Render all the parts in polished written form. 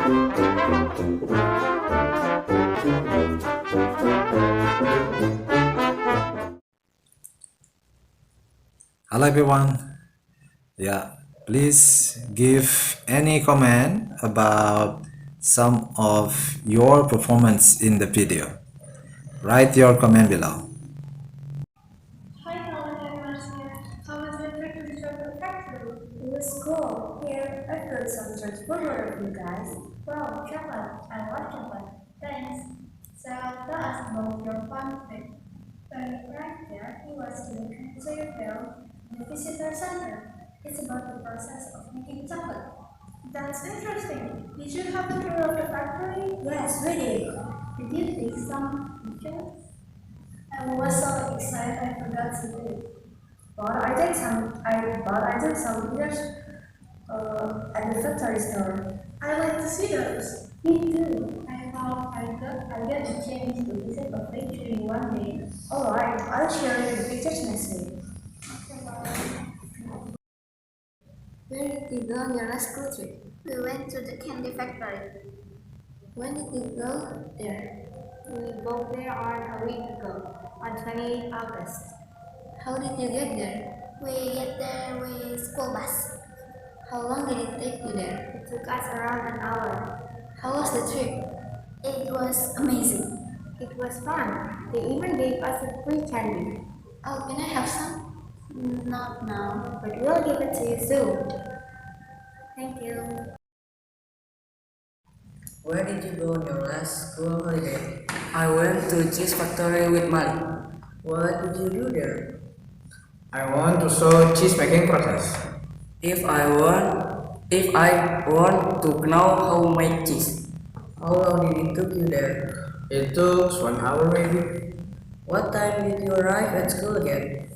Hello everyone. Please give any comment about some of your performance in the video. Write your comment below. Hi, Colin and Marcia. How was your trip to the chocolate factory? It was cool. Here, I've got some chocolate for you guys. Wow, chocolate. I love chocolate. Thanks. So, tell us about your fun trip. When we arrived there, we was in the visitor center. It's about the process of making chocolate. That's interesting. Did you have a tour of the factory? Yes, we did. Did you take some pictures? I was so excited I forgot to do it. But I took some pictures at the factory store. I like to see those. Me too. I get a chance to visit a factory one day. Alright, I'll share you the pictures next week. Where did you go on your last school trip? We went to the candy factory. When did you go there? We got there on a week ago, on 28 August. How did you get there? We get there with school bus. How long did it take you there? It took us around an hour. How was the trip? It was amazing. It was fun. They even gave us a free candy. Oh, can I have some? Not now, but we'll give it to you soon. Thank you. Where did you go on your last school holiday? I went to cheese factory with Mali. What did you do there? I want to show cheese making process. If I want to know how to make cheese. How long did it took you there? It took 1 hour maybe. What time did you arrive at school again?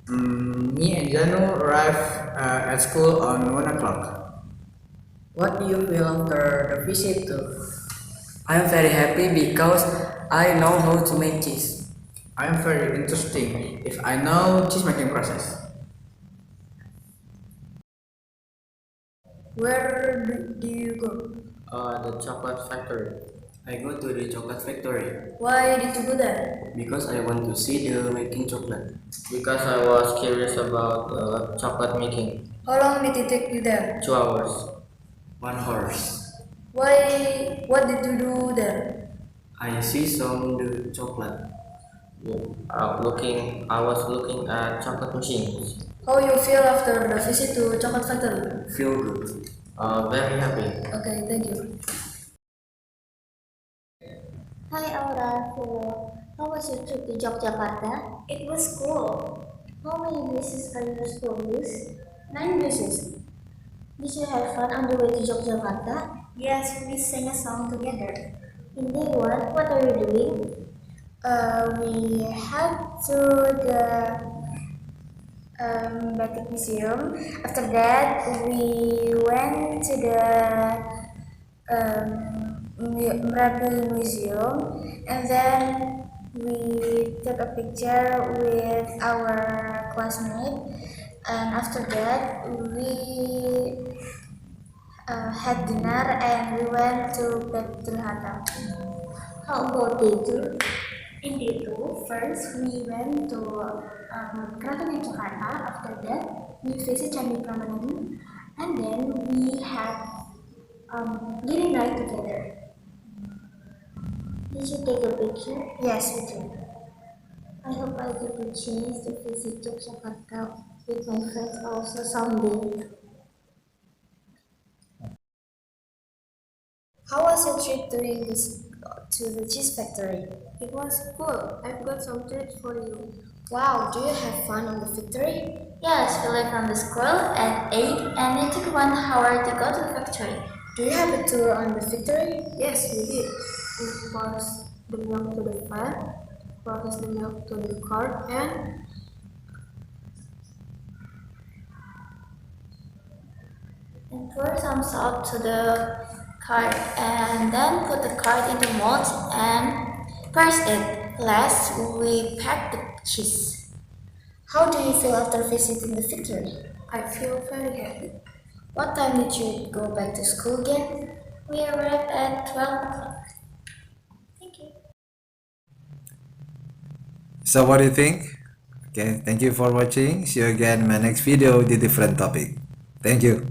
Me and Janu arrived at school on 1 o'clock. What do you feel after the visit to? I'm very happy because I know how to make cheese. I am very interesting if I know cheese making process. Where do you go? The chocolate factory. I go to the chocolate factory Why did you go there? because I want to see the making chocolate. Because I was curious about chocolate making. How long did it take you there? 2 hours. 1 horse. Why? What did you do there? I see some the chocolate. I was looking at chocolate machines. How you feel after the visit to chocolate factory? Feel good. Very happy. Okay, thank you. Hi Aura, hello. How was your trip to Yogyakarta? It was cool. How many buses are your school use? 9 buses. Did you have fun on the way to Yogyakarta? Yes, we sang a song together. In day one, what are you doing? We head to the Batik Museum. After that, we went to the Merapi Museum, and then we took a picture with our classmate. And after that, we had dinner and we went to back to Hatta. How about day two? In day two, first we went to Keraton Jakarta. After that, we visited Candi Prambanan, and then we had dinner night together. Did you take a picture? Yes, we did. I hope I get the chance to visit Yogyakarta with my friends also someday. How was your trip to the cheese factory? It was cool. I've got some tips for you. Wow, do you have fun on the factory? Yes, we left from the school at 8 and it took 1 hour to go to the factory. Do you have a tour on the factory? Yes, we did. We passed the milk to the fan, processed the milk to the cart, and pour some salt to the cart, and then put the cart into mold and press it. Last, we packed the cheese. How do you feel after visiting the factory? I feel very happy. What time did you go back to school again? We arrived at 12 o'clock. Thank you. So what do you think? Okay, thank you for watching. See you again in my next video with a different topic. Thank you.